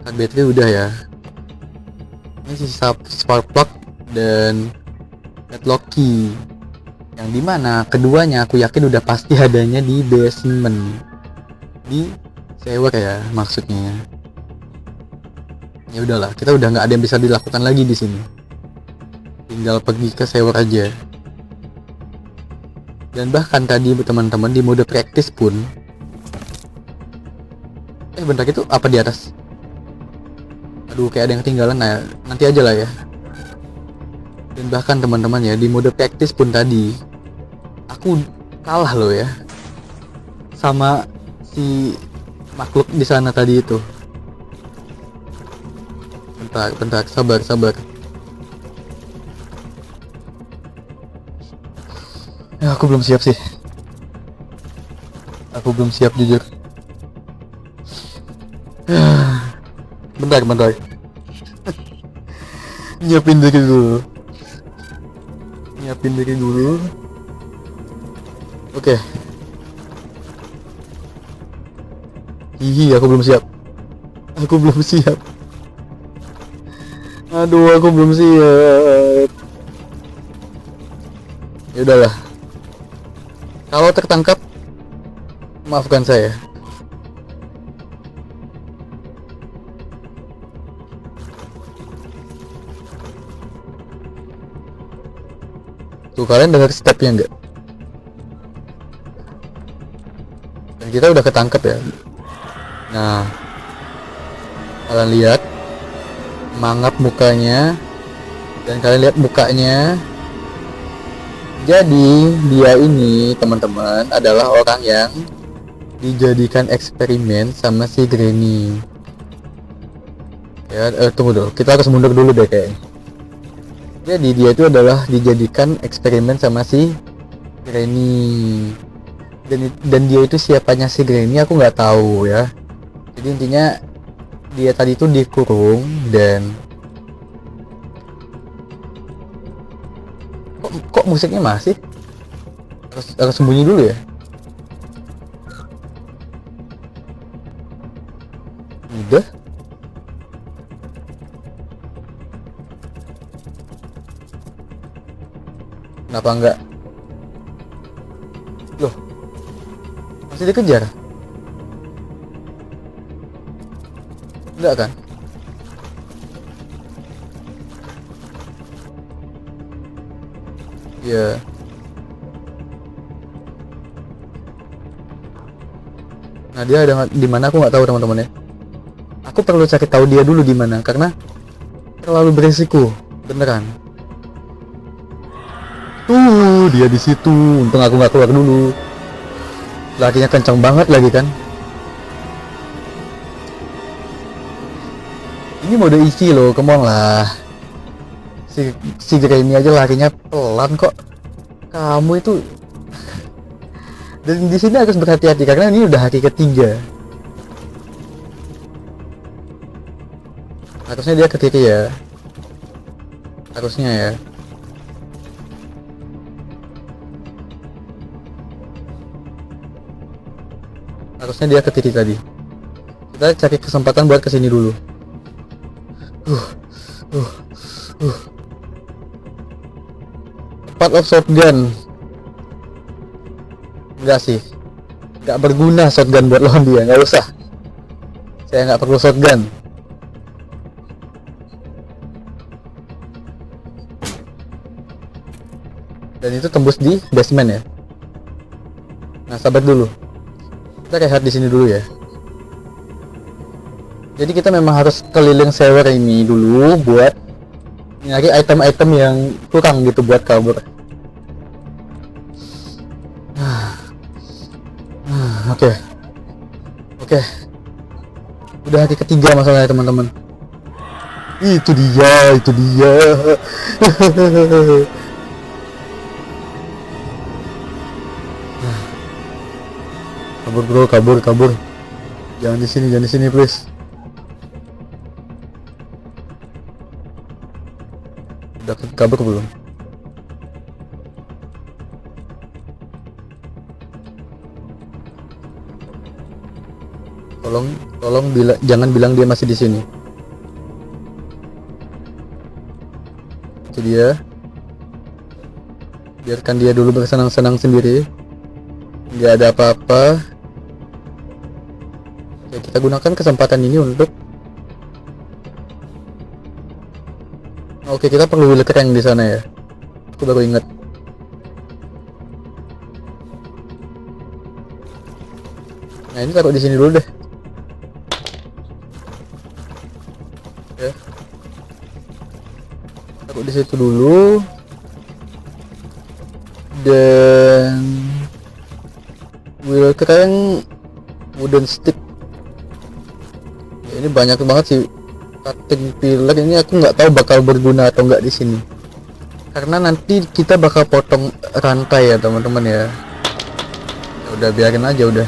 car battery udah ya. Ini sisa spark plug dan padlock key, yang dimana keduanya aku yakin udah pasti adanya di basement, di sewer ya maksudnya. Ya udahlah, kita udah nggak ada yang bisa dilakukan lagi di sini. tinggal pergi ke sewer aja. Dan bahkan tadi teman-teman di mode praktis pun bentar, itu apa di atas? Aduh, kayak ada yang ketinggalan. Nah, nanti aja lah ya. Dan bahkan teman-teman ya, di mode praktis pun tadi aku kalah loh ya sama si makhluk di sana tadi itu. Bentar, sabar. Ya, aku belum siap sih. Aku belum siap jujur. Bentar. Nyiapin diri dulu. Oke. Aku belum siap. Aduh, aku belum siap. Ya udahlah. Kalau tertangkap, maafkan saya. Tuh, kalian dengar stepnya enggak? Dan kita udah ketangkep ya. Nah, kalian lihat mangap mukanya, dan kalian lihat mukanya. Jadi dia ini teman-teman adalah orang yang dijadikan eksperimen sama si Granny. Ya, tunggu dulu, kita harus mundur dulu deh kayaknya. Jadi dia itu adalah dijadikan eksperimen sama si Granny. Dan dia itu siapanya si Granny aku nggak tahu ya. Jadi intinya dia tadi itu dikurung dan kok musiknya masih harus sembunyi dulu ya. Udah. Kenapa enggak? Loh, masih dikejar? Enggak kan? Ya. Nah, dia ada di mana aku nggak tahu teman-teman ya. Aku perlu cari tahu dia dulu di mana karena terlalu berisiko beneran. Tuh, dia di situ. Untung aku nggak keluar dulu. Lakinya kencang banget lagi kan. Ini mode easy loh, come on lah. Si Granny aja larinya pelan kok. Kamu itu. Dan di sini harus berhati-hati karena ini udah hari ketiga. Harusnya dia ke kiri ya. Harusnya ya. Harusnya dia ke kiri tadi. Kita cari kesempatan buat kesini dulu. Part of shotgun. Enggak sih, enggak berguna shotgun buat lawan dia, nggak usah. Saya nggak perlu shotgun. Dan itu tembus di basement ya. Nah, sabar dulu. Kita rehat di sini dulu ya. Jadi kita memang harus keliling sewer ini dulu buat nyari item-item yang kurang gitu buat kabur. Oke. Udah hari ketiga masalahnya teman-teman. Itu dia. Kabur bro, kabur. Jangan di sini please. Udah kabur belum? Tolong jangan bilang dia masih di sini. Itu dia. Biarkan dia dulu bersenang-senang sendiri. Nggak ada apa-apa. Ya, kita gunakan kesempatan ini untuk Oke, kita perlu wheel crank di sana ya. Aku baru ingat. Nah, ini taruh di sini dulu deh. Oke. Taruh di situ dulu. Dan wheel crank, wooden stick. Ya, ini banyak banget sih. Cutting pillar ini aku nggak tahu bakal berguna atau nggak di sini. Karena nanti kita bakal potong rantai ya teman-teman ya. Ya udah biarin aja udah.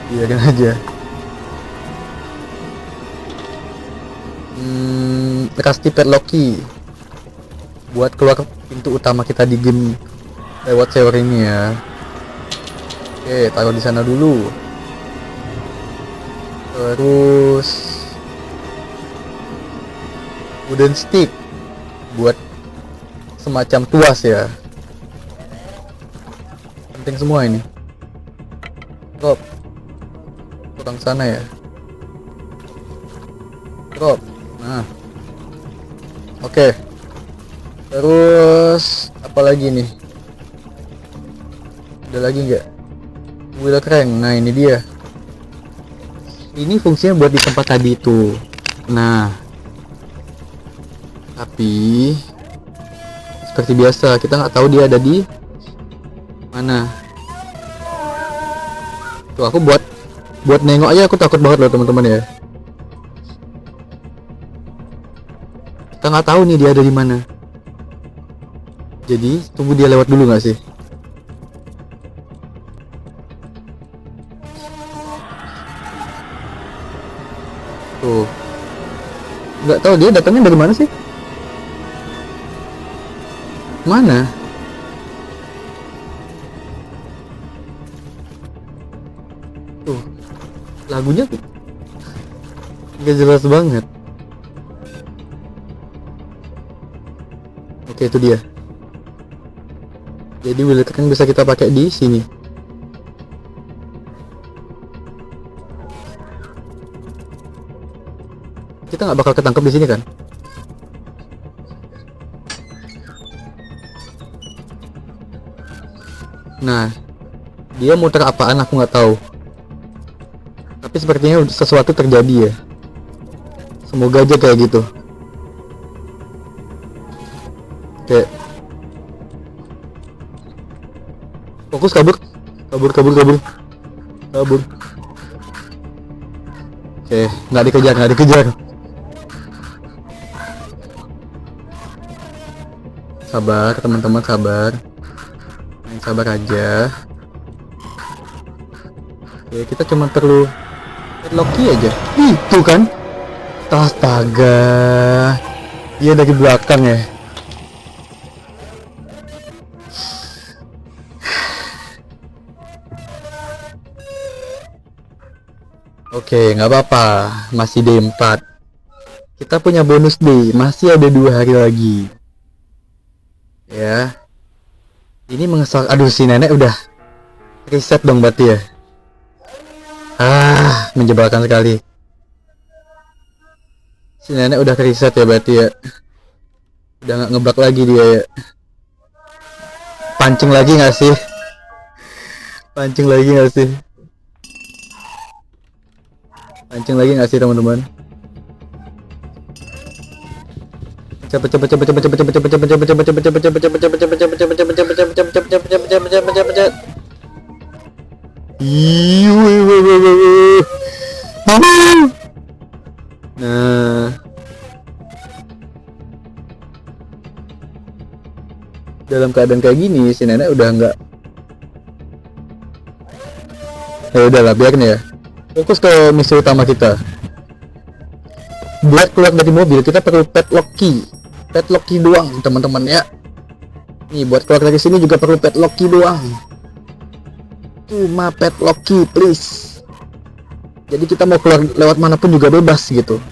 Biarin aja. Rusty padlock key buat keluar pintu utama kita di game lewat sewer ini ya. Oke, taruh di sana dulu. Terus wooden stick buat semacam tuas ya. Penting semua ini. Drop. Kurang sana ya. Drop. Nah. Oke. Terus apa lagi nih? Ada lagi nggak? Wheel crank. Nah, ini dia. Ini fungsinya buat di tempat tadi itu. Nah, tapi seperti biasa kita nggak tahu dia ada di mana. Tuh, aku buat nengok aja aku takut banget loh teman-teman ya. Kita nggak tahu nih dia ada di mana. Jadi tunggu dia lewat dulu nggak sih? Tuh, nggak tahu dia datangnya dari mana sih? Mana? Tuh, lagunya nggak jelas banget. Oke, itu dia. Jadi wheel crank bisa kita pakai di sini. Kita nggak bakal ketangkep di sini kan? Nah, dia muter apaan aku nggak tahu. Tapi sepertinya sesuatu terjadi ya. Semoga aja kayak gitu. Oke. Fokus, kabur. Oke, nggak dikejar. Sabar teman-teman, sabar. Main sabar aja. Oke, kita cuma perlu padlock key aja. Itu kan? Astaga. Dia dari belakang ya. Oke, nggak apa-apa. Masih D4. Kita punya bonus D. Masih ada 2 hari lagi. Ya. Ini mengesal. Aduh, si nenek udah reset dong berarti ya. Menjebalkan sekali. Si nenek udah reset ya berarti ya. Udah nggak ngebug lagi dia ya. Pancing lagi nggak sih? Pancing lagi nggak sih teman-teman? Cepet. Nah, dalam keadaan kayak gini si nenek udah nggak. Ya udahlah, biarin ya. Fokus ke misi utama kita. Buat keluar dari mobil kita perlu padlock key doang teman-teman ya. Nih, buat keluar dari sini juga perlu padlock key doang. Cuma padlock key please. Jadi kita mau keluar lewat manapun juga bebas gitu.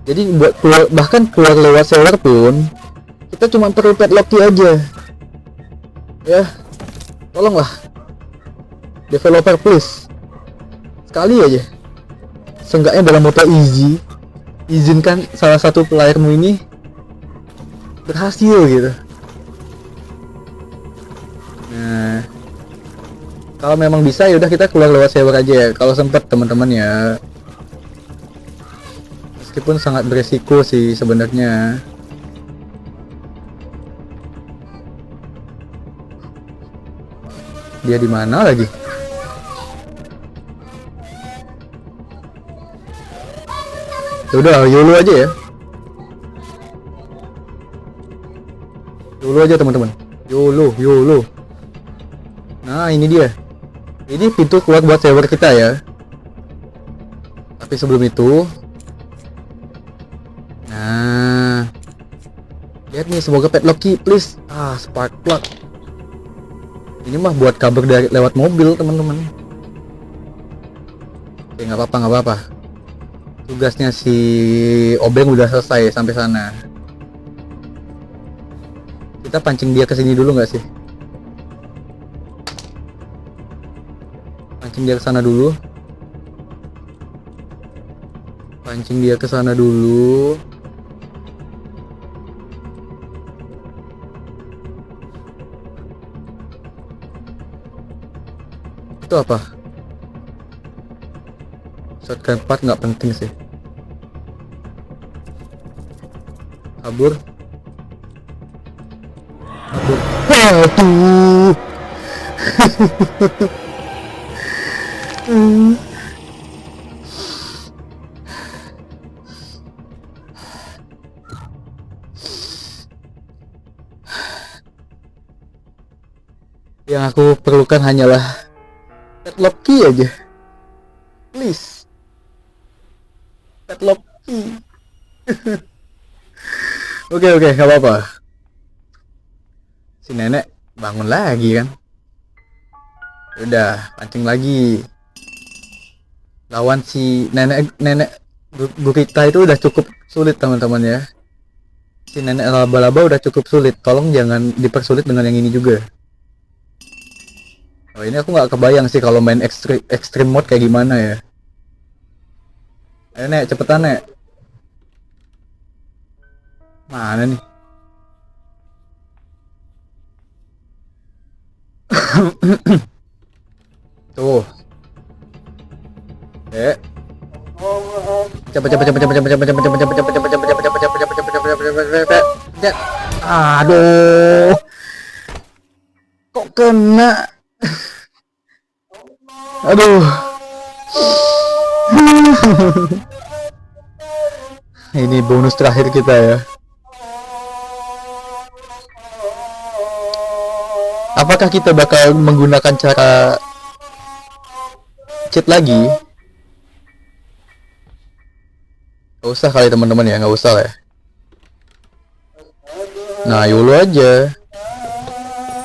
Jadi buat keluar, bahkan keluar lewat sewer pun kita cuma perlu padlock key aja. Ya, tolonglah developer please. Sekali aja. Seenggaknya dalam mode easy izinkan salah satu playermu ini berhasil gitu. Nah, kalau memang bisa ya udah kita keluar lewat server aja ya. Kalau sempat teman-teman ya. Meskipun sangat beresiko sih sebenarnya. Dia di mana lagi? Ya udah, YOLO aja ya. YOLO aja teman-teman. YOLO, YOLO. Nah, ini dia. Ini pintu keluar buat server kita ya. Tapi sebelum itu, nah, lihat nih, semoga padlock key, please. Spark plug. Ini mah buat kabel dari lewat mobil teman-teman. Oke, nggak apa-apa, nggak apa-apa. Tugasnya si Obeng udah selesai sampai sana. Kita pancing dia ke sini dulu nggak sih? Pancing dia ke sana dulu. Pancing dia ke sana dulu. Itu apa? Shotgun part nggak penting sih. Kabur. Kabur. Waduh. Yang aku perlukan hanyalah padlock key aja. Please. Padlock key. Oke, gak apa-apa. Si nenek bangun lagi kan. Udah, pancing lagi. Lawan si nenek gurita itu udah cukup sulit teman-teman ya. Si nenek laba-laba udah cukup sulit. Tolong jangan dipersulit dengan yang ini juga. Oh, ini aku nggak kebayang sih kalau main extreme mode kayak gimana ya. Ayo nek, cepetan nek. Mana nih? Tuh. Cepet. Aduh. Kok kena? Aduh. Ini bonus terakhir kita ya. Apakah kita bakal menggunakan cara cheat lagi? Gak usah kali teman-teman ya, gak usah ya. Nah, YOLO aja.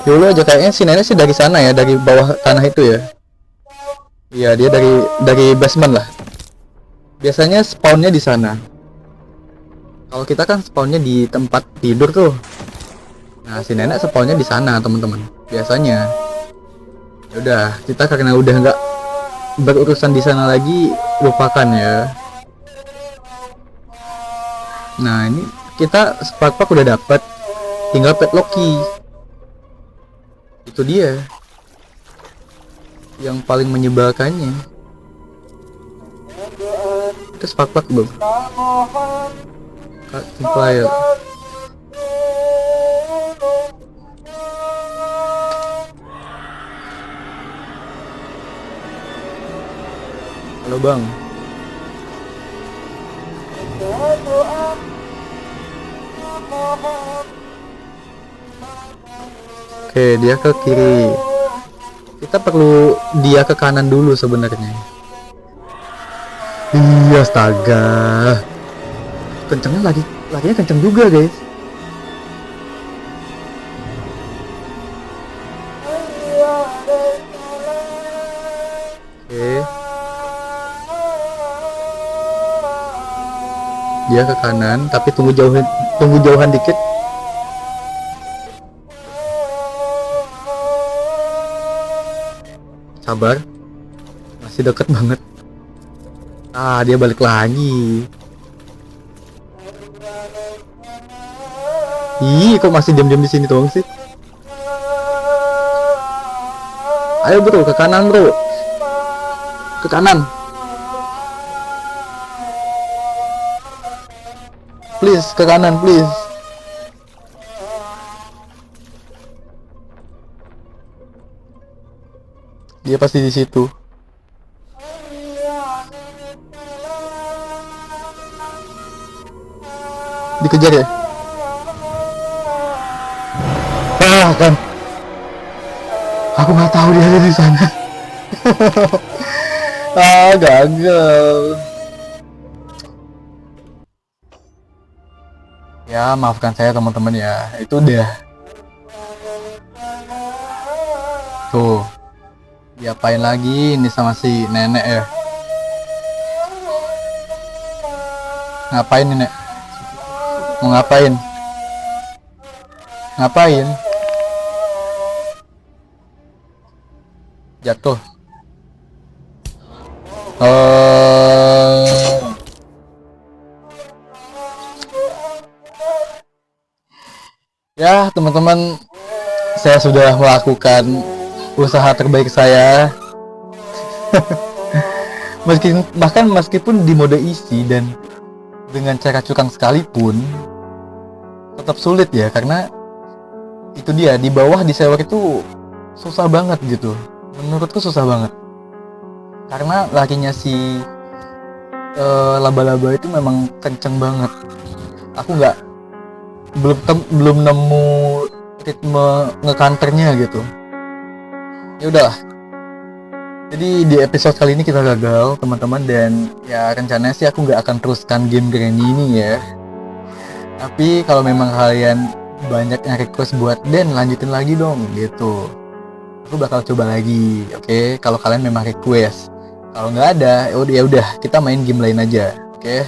YOLO aja, kayaknya si nenek sih dari sana ya, dari bawah tanah itu ya. Iya, dia dari basement lah. Biasanya spawnnya di sana. Kalau kita kan spawnnya di tempat tidur tuh. Nah, si nenek spawnnya di sana teman-teman. Biasanya. Ya udah, kita karena udah nggak berurusan di sana lagi, lupakan ya. Nah, ini kita spark plug udah dapat, tinggal padlock key. Itu dia yang paling menyebalkannya. Itu spark plug belum? Player. Halo bang. Oke, dia ke kiri. Kita perlu dia ke kanan dulu sebenarnya. Iya, astaga. Kencengnya larinya kenceng juga, guys. Oke. Dia ke kanan, tapi tunggu jauhan dikit. Sabar, masih deket banget. Dia balik lagi. Ih, kok masih diam-diam di sini doang sih? Ayo bro, ke kanan bro. Ke kanan. Please, ke kanan please. Dia pasti di situ. Dikejar ya? Ah kan, aku nggak tahu dia ada di sana. Ah, gagal. Ya, maafkan saya teman-teman ya. Itu udah. Tuh, diapain lagi ini sama si nenek ya? Ngapain nenek? Mau ngapain? Ngapain? Jatuh. Ya teman-teman, saya sudah melakukan usaha terbaik saya. Meskipun di mode easy dan dengan cara curang sekalipun tetap sulit ya, karena itu dia, di bawah di sewer itu susah banget gitu. Menurutku susah banget karena lakinya si laba-laba itu memang kenceng banget. Aku belum nemu ritme ngekanternya gitu. Ya udah, jadi di episode kali ini kita gagal teman-teman, dan ya rencananya sih aku nggak akan teruskan game Granny ini ya. Tapi kalau memang kalian banyak yang request buat Dan lanjutin lagi dong gitu, aku bakal coba lagi. Oke, kalau kalian memang request. Kalau nggak ada, ya udah kita main game lain aja. Oke.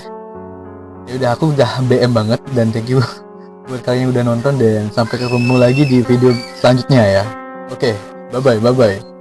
Ya udah, aku udah BM banget, dan thank you buat kalian yang udah nonton, dan sampai ketemu lagi di video selanjutnya ya. Oke, bye bye.